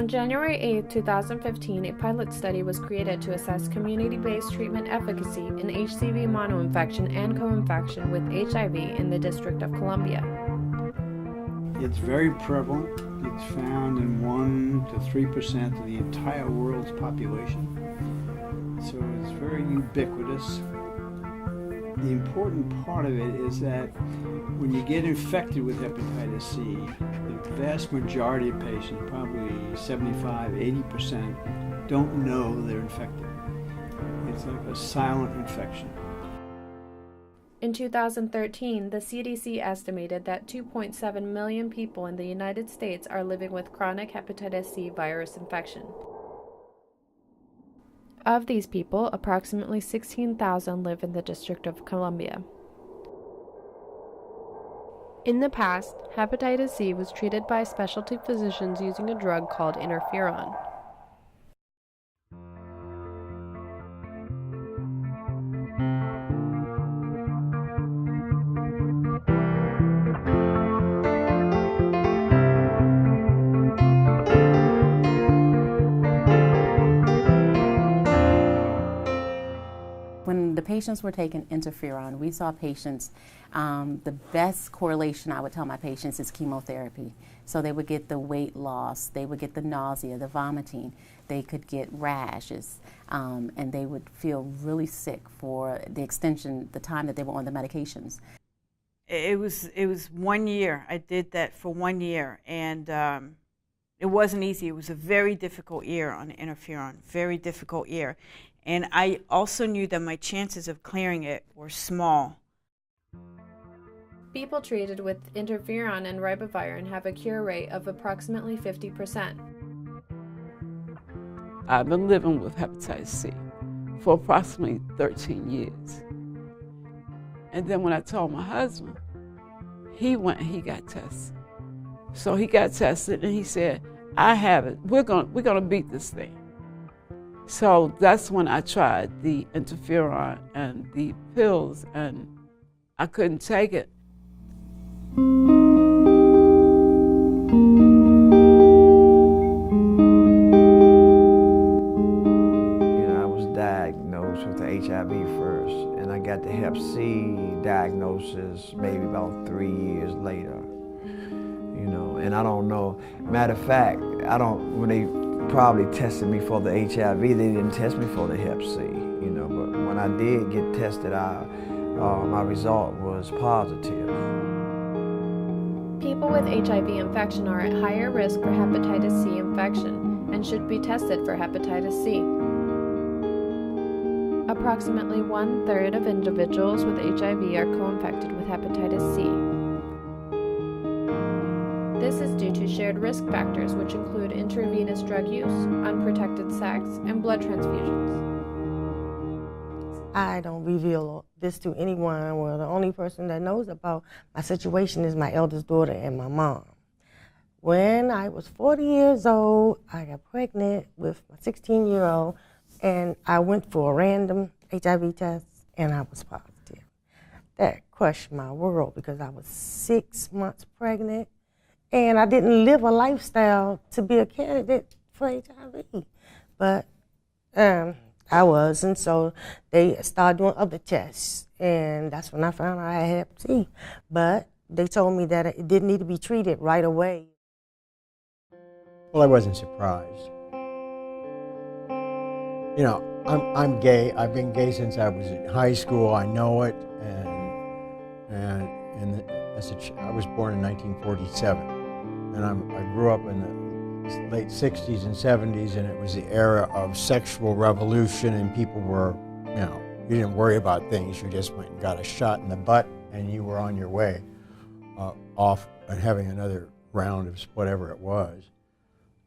On January 8, 2015, a pilot study was created to assess community-based treatment efficacy in HCV monoinfection and co-infection with HIV in the District of Columbia. It's very prevalent. It's found in 1 to 3% of the entire world's population. So it's very ubiquitous. The important part of it is that when you get infected with hepatitis C, the vast majority of patients, probably 75–80%, don't know they're infected. It's like a silent infection. In 2013, the CDC estimated that 2.7 million people in the United States are living with chronic hepatitis C virus infection. Of these people, approximately 16,000 live in the District of Columbia. In the past, hepatitis C was treated by specialty physicians using a drug called interferon. When the patients were taking interferon, we saw patients, the best correlation I would tell my patients is chemotherapy. So they would get the weight loss, they would get the nausea, the vomiting, they could get rashes, and they would feel really sick for the time that they were on the medications. It was 1 year. I did that for 1 year, and it wasn't easy. It was a very difficult year on interferon, very difficult year. And I also knew that my chances of clearing it were small. People treated with interferon and ribavirin have a cure rate of approximately 50%. I've been living with hepatitis C for approximately 13 years. And then when I told my husband, he went and he got tested. So he got tested and he said, I have it. We're gonna beat this thing. So that's when I tried the interferon and the pills, and I couldn't take it. I was diagnosed with the HIV first, and I got the Hep C diagnosis maybe about 3 years later. And I don't know. Matter of fact, when they probably tested me for the HIV, they didn't test me for the Hep C, but when I did get tested, my result was positive. People with HIV infection are at higher risk for hepatitis C infection and should be tested for hepatitis C. Approximately 1/3 of individuals with HIV are co-infected with hepatitis C. This is due to shared risk factors which include intravenous drug use, unprotected sex, and blood transfusions. I don't reveal this to anyone. Well, the only person that knows about my situation is my eldest daughter and my mom. When I was 40 years old, I got pregnant with my 16-year-old, and I went for a random HIV test, and I was positive. That crushed my world because I was 6 months pregnant, and I didn't live a lifestyle to be a candidate for HIV. But I was, and so they started doing other tests, and that's when I found out I had Hep C. But they told me that it didn't need to be treated right away. Well, I wasn't surprised. I'm gay. I've been gay since I was in high school. I know it, and I was born in 1947, and I grew up in the late 60s and 70s, and it was the era of sexual revolution, and people were, you didn't worry about things. You just went and got a shot in the butt, and you were on your way off and having another round of whatever it was.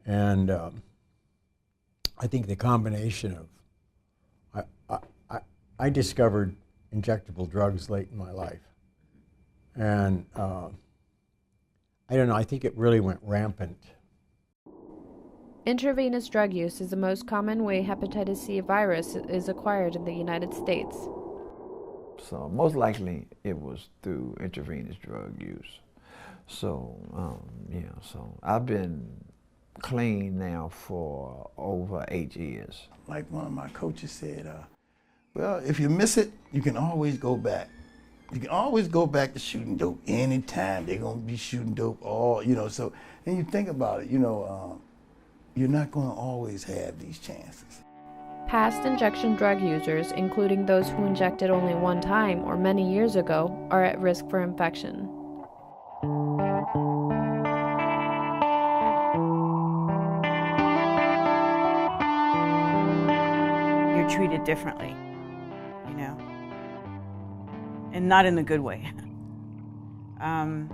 And I think the combination of, I discovered injectable drugs late in my life. And I don't know, I think it really went rampant. Intravenous drug use is the most common way hepatitis C virus is acquired in the United States. So most likely it was through intravenous drug use. So, so I've been clean now for over 8 years. Like one of my coaches said, well, if you miss it, you can always go back. You can always go back to shooting dope anytime. They're gonna be shooting dope all, so, and you think about it, you're not gonna always have these chances. Past injection drug users, including those who injected only one time or many years ago, are at risk for infection. You're treated differently, and not in the good way. And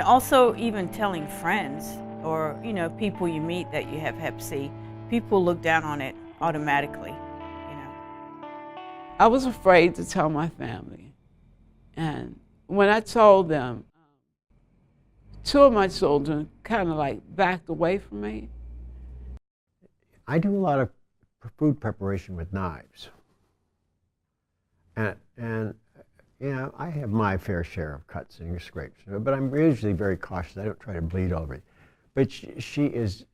also even telling friends or, people you meet that you have Hep C, people look down on it automatically, I was afraid to tell my family. And when I told them, 2 of my children kind of like backed away from me. I do a lot of food preparation with knives. And I have my fair share of cuts and scrapes, but I'm usually very cautious. I don't try to bleed over it. But she's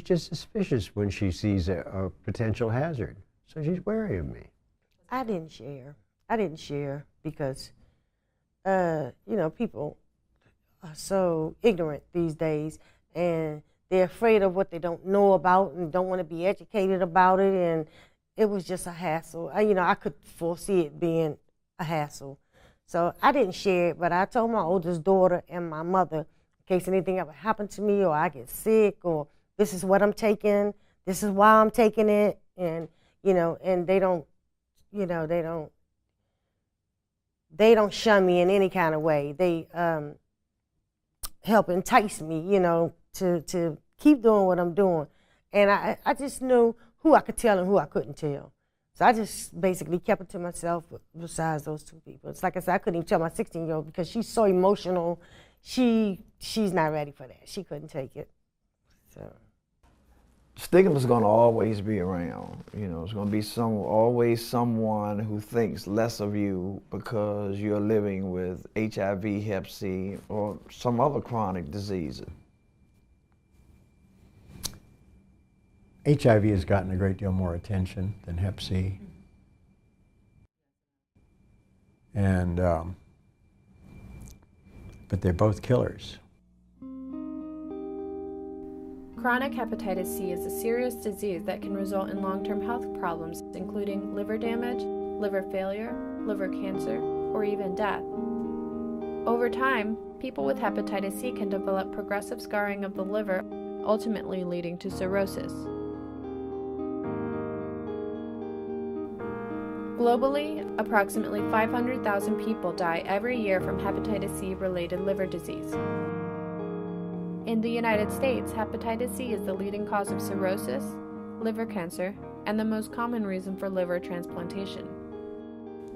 just suspicious when she sees a potential hazard. So she's wary of me. I didn't share because, people are so ignorant these days, and they're afraid of what they don't know about and don't want to be educated about it, and it was just a hassle. I could foresee it being a hassle. So I didn't share it, but I told my oldest daughter and my mother, in case anything ever happened to me or I get sick, or this is what I'm taking, this is why I'm taking it, and, and they don't shun me in any kind of way. They help entice me, to keep doing what I'm doing. And I just knew who I could tell and who I couldn't tell. So I just basically kept it to myself besides those 2 people. It's like I said, I couldn't even tell my 16-year-old because she's so emotional. She's not ready for that. She couldn't take it. So Stigma is going to always be around. It's going to be always someone who thinks less of you because you're living with HIV, Hep C, or some other chronic disease. HIV has gotten a great deal more attention than Hep C. And, but they're both killers. Chronic hepatitis C is a serious disease that can result in long-term health problems, including liver damage, liver failure, liver cancer, or even death. Over time, people with hepatitis C can develop progressive scarring of the liver, ultimately leading to cirrhosis. Globally, approximately 500,000 people die every year from hepatitis C-related liver disease. In the United States, hepatitis C is the leading cause of cirrhosis, liver cancer, and the most common reason for liver transplantation.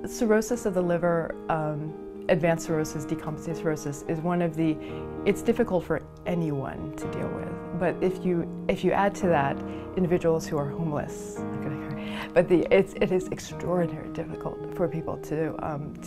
Cirrhosis of the liver, advanced cirrhosis, decompensated cirrhosis, is it's difficult for anyone to deal with. But if you add to that individuals who are homeless, but it is extraordinarily difficult for people to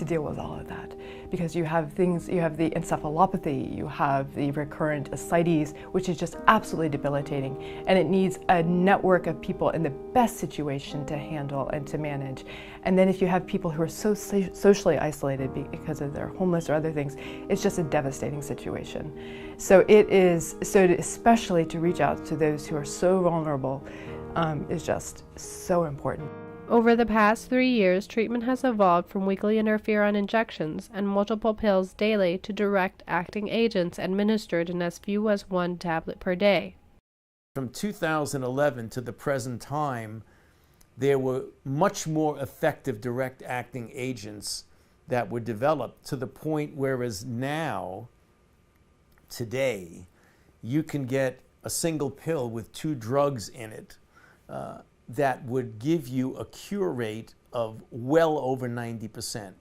deal with all of that, because you have the encephalopathy, you have the recurrent ascites, which is just absolutely debilitating, and it needs a network of people in the best situation to handle and to manage. And then if you have people who are so socially isolated because of their homeless or other things, it's just a devastating situation. So especially to reach out to those who are so vulnerable is just so important. Over the past 3 years, treatment has evolved from weekly interferon injections and multiple pills daily to direct-acting agents administered in as few as 1 tablet per day. From 2011 to the present time, there were much more effective direct-acting agents that were developed, to the point whereas now, today, you can get a single pill with 2 drugs in it that would give you a cure rate of well over 90%.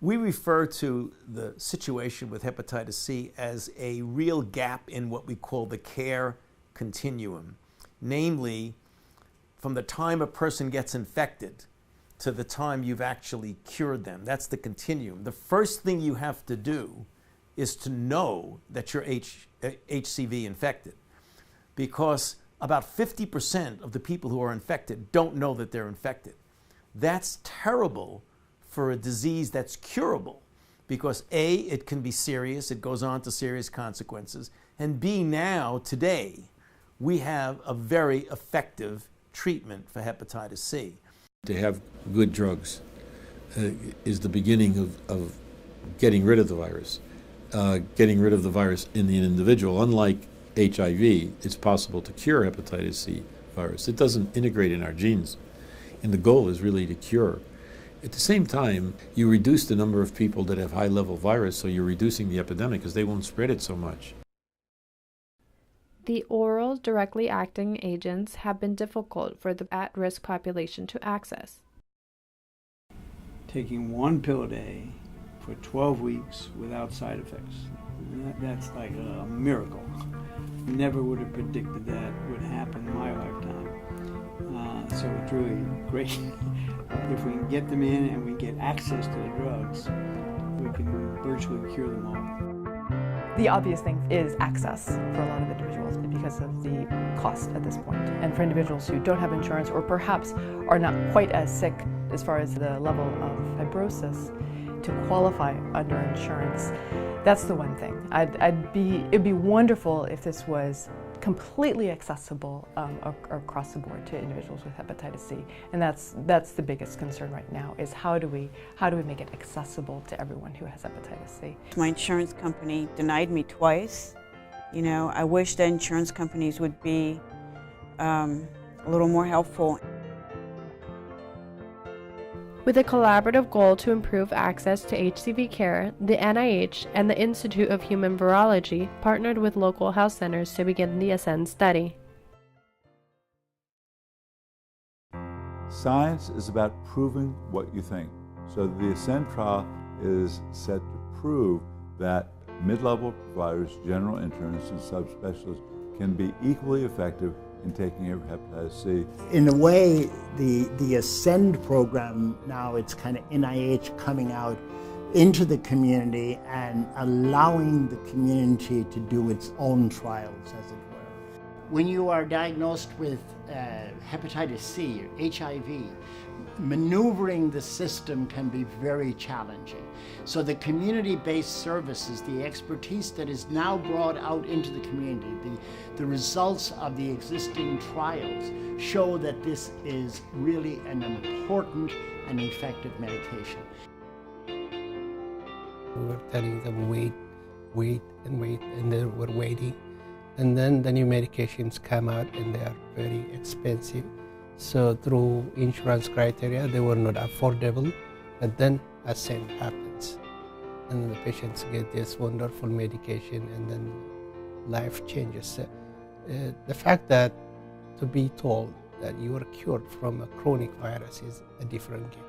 We refer to the situation with hepatitis C as a real gap in what we call the care continuum. Namely, from the time a person gets infected to the time you've actually cured them. That's the continuum. The first thing you have to do is to know that you're HCV infected. because about 50% of the people who are infected don't know that they're infected. That's terrible for a disease that's curable, because A, it can be serious, it goes on to serious consequences, and B, now, today, we have a very effective treatment for hepatitis C. To have good drugs is the beginning of getting rid of the virus. Getting rid of the virus in the individual. Unlike HIV, it's possible to cure hepatitis C virus. It doesn't integrate in our genes, and the goal is really to cure. At the same time, you reduce the number of people that have high-level virus, so you're reducing the epidemic because they won't spread it so much. The oral, directly acting agents have been difficult for the at-risk population to access. Taking one pill a day for 12 weeks without side effects. That's like a miracle. Never would have predicted that would happen in my lifetime. So it's really great. If we can get them in and we get access to the drugs, we can virtually cure them all. The obvious thing is access for a lot of individuals because of the cost at this point. And for individuals who don't have insurance or perhaps are not quite as sick as far as the level of fibrosis to qualify under insurance, that's the one thing. It'd be wonderful if this was completely accessible across the board to individuals with hepatitis C, and that's the biggest concern right now, is how do we make it accessible to everyone who has hepatitis C. My insurance company denied me twice. You know, I wish that insurance companies would be a little more helpful. With a collaborative goal to improve access to HCV care, the NIH and the Institute of Human Virology partnered with local health centers to begin the ASCEND study. Science is about proving what you think. So the ASCEND trial is set to prove that mid-level providers, general internists, and subspecialists can be equally effective in taking care of hepatitis C. In a way, the ASCEND program now, it's kind of NIH coming out into the community and allowing the community to do its own trials, as it were. When you are diagnosed with hepatitis C or HIV, maneuvering the system can be very challenging. So the community-based services, the expertise that is now brought out into the community, the results of the existing trials show that this is really an important and effective medication. We were telling them wait, and they were waiting. And then the new medications come out and they are very expensive. So through insurance criteria, they were not affordable, but then ASCEND happens. And the patients get this wonderful medication and then life changes. The fact that to be told that you are cured from a chronic virus is a different game.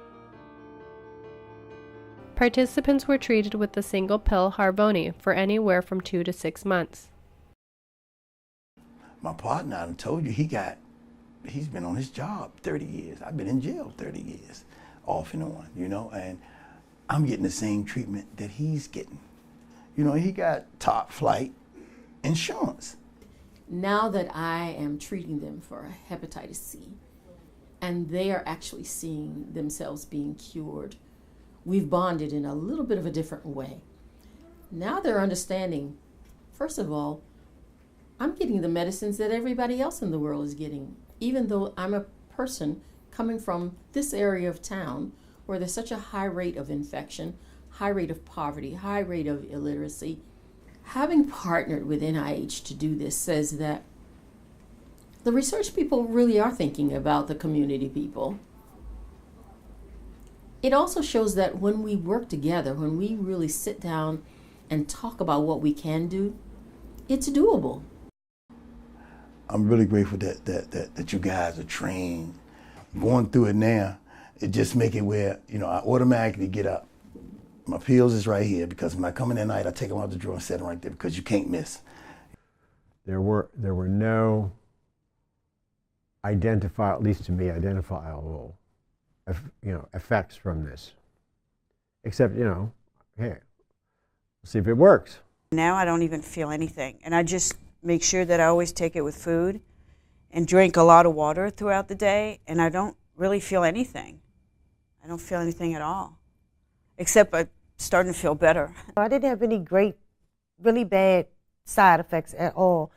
Participants were treated with the single pill Harvoni for anywhere from 2 to 6 months. My partner, I told you, he's been on his job 30 years. I've been in jail 30 years, off and on, you know, and I'm getting the same treatment that he's getting. You know, he got top flight insurance. Now that I am treating them for hepatitis C, and they are actually seeing themselves being cured, we've bonded in a little bit of a different way. Now they're understanding, first of all, I'm getting the medicines that everybody else in the world is getting, even though I'm a person coming from this area of town where there's such a high rate of infection, high rate of poverty, high rate of illiteracy. Having partnered with NIH to do this says that the research people really are thinking about the community people. It also shows that when we work together, when we really sit down and talk about what we can do, it's doable. I'm really grateful that you guys are trained. Going through it now, it just make it where, you know, I automatically get up. My pills is right here, because when I come in at night, I take them out the drawer and set them right there, because you can't miss. There were no at least to me, identifiable, effects from this, except, you know, hey, let's see if it works. Now I don't even feel anything, and I just make sure that I always take it with food and drink a lot of water throughout the day, and I don't really feel anything. I don't feel anything at all, except I'm starting to feel better. I didn't have any really bad side effects at all.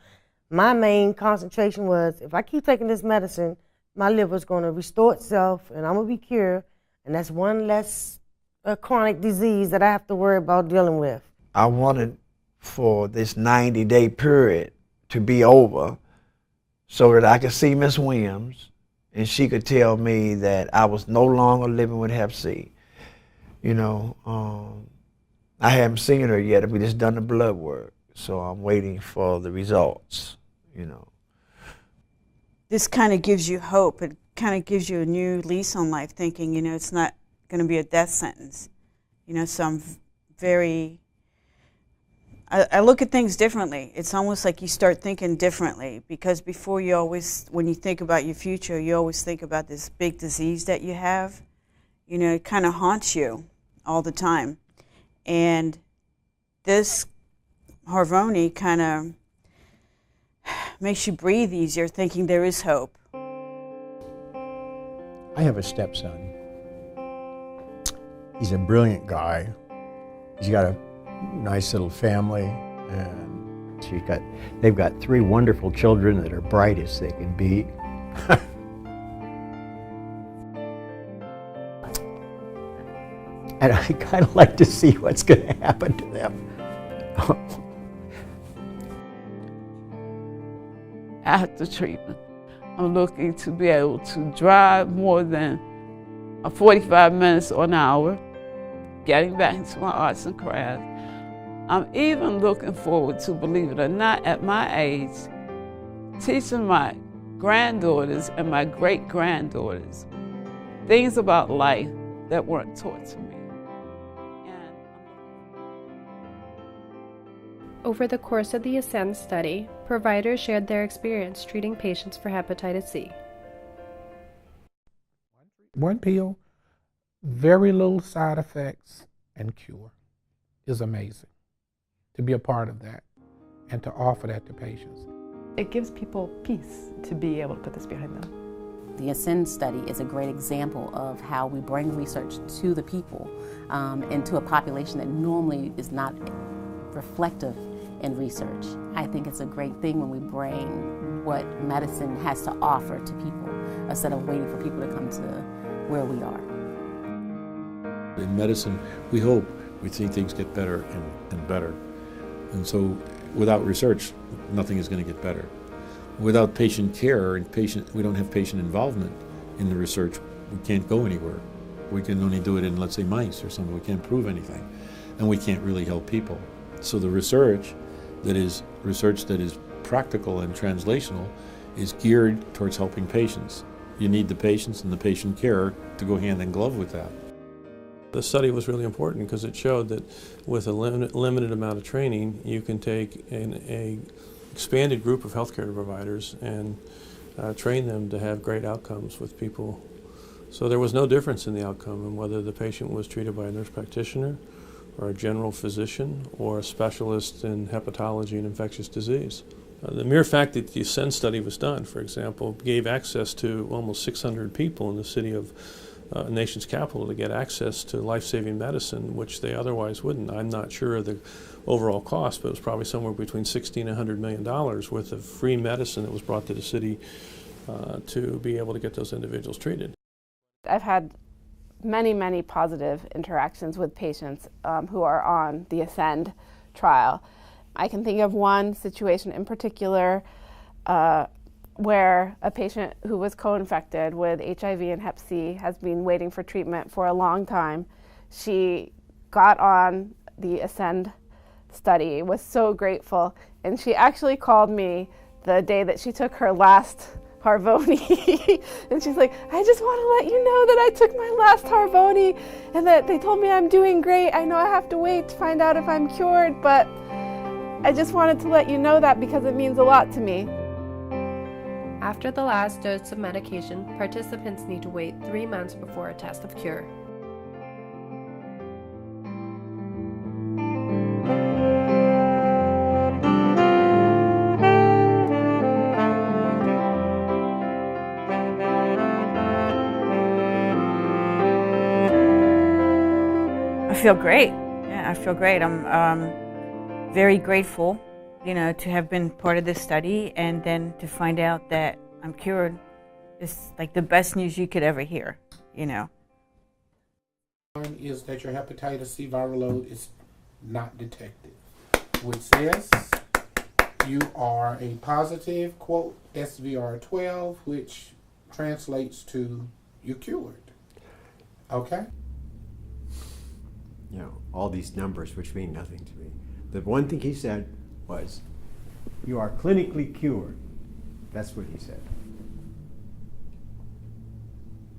My main concentration was, if I keep taking this medicine, my liver's going to restore itself and I'm going to be cured, and that's one less chronic disease that I have to worry about dealing with. I wanted for this 90-day period to be over so that I could see Miss Williams and she could tell me that I was no longer living with Hep C. You know, I haven't seen her yet. We just done the blood work, so I'm waiting for the results, you know. This kind of gives you hope. It kind of gives you a new lease on life, thinking, you know, it's not going to be a death sentence. You know, so I'm very, I look at things differently. It's almost like you start thinking differently, because before you always, when you think about your future, you always think about this big disease that you have. You know, it kind of haunts you all the time. And this Harvoni kind of makes you breathe easier, thinking there is hope. I have a stepson. He's a brilliant guy. He's got a nice little family, and they've got 3 wonderful children that are bright as they can be. And I kind of like to see what's going to happen to them. After treatment, I'm looking to be able to drive more than 45 minutes or an hour, getting back into my arts and crafts. I'm even looking forward to, believe it or not, at my age, teaching my granddaughters and my great-granddaughters things about life that weren't taught to me. Over the course of the ASCEND study, providers shared their experience treating patients for hepatitis C. One pill, very little side effects, and cure is amazing. To be a part of that and to offer that to patients. It gives people peace to be able to put this behind them. The ASCEND study is a great example of how we bring research to the people and to a population that normally is not reflective in research. I think it's a great thing when we bring what medicine has to offer to people instead of waiting for people to come to where we are. In medicine, we hope, we see things get better and better. And so without research, nothing is going to get better. Without patient care and we don't have patient involvement in the research, we can't go anywhere. We can only do it in, let's say, mice or something. We can't prove anything. And we can't really help people. So the research that is practical and translational is geared towards helping patients. You need the patients and the patient care to go hand in glove with that. The study was really important because it showed that with a limited amount of training, you can take an expanded group of healthcare providers and train them to have great outcomes with people. So there was no difference in the outcome in whether the patient was treated by a nurse practitioner or a general physician or a specialist in hepatology and infectious disease. The mere fact that the ASCEND study was done, for example, gave access to almost 600 people in the city of nation's capital to get access to life-saving medicine, which they otherwise wouldn't. I'm not sure of the overall cost, but it was probably somewhere between $60 and $100 million worth of free medicine that was brought to the city to be able to get those individuals treated. I've had many positive interactions with patients who are on the ASCEND trial. I can think of one situation in particular where a patient who was co-infected with HIV and Hep C has been waiting for treatment for a long time. She got on the ASCEND study, was so grateful, and she actually called me the day that she took her last Harvoni. And she's like, I just want to let you know that I took my last Harvoni and that they told me I'm doing great. I know I have to wait to find out if I'm cured, but I just wanted to let you know that because it means a lot to me. After the last dose of medication, participants need to wait 3 months before a test of cure. feel great. Yeah, I feel great. I'm very grateful, you know, to have been part of this study, and then to find out that I'm cured is like the best news you could ever hear, you know. Is that your hepatitis C viral load is not detected, which says you are a positive, quote, SVR12, which translates to you're cured. Okay? You know, all these numbers which mean nothing to me. The one thing he said was, you are clinically cured. That's what he said.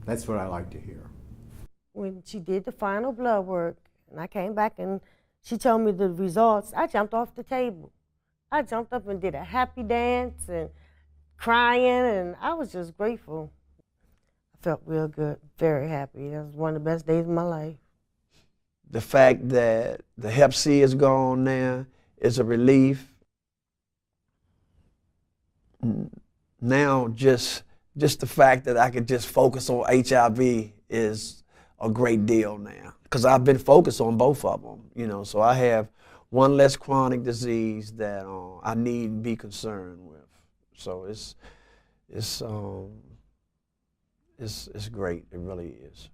That's what I like to hear. When she did the final blood work, and I came back and she told me the results, I jumped off the table. I jumped up and did a happy dance and crying, and I was just grateful. I felt real good, very happy. That was one of the best days of my life. The fact that the Hep C is gone now is a relief. Now just the fact that I could just focus on HIV is a great deal now, because I've been focused on both of them, you know, so I have one less chronic disease that I need to be concerned with. So it's great, it really is.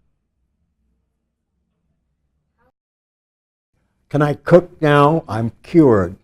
Can I cook now? I'm cured.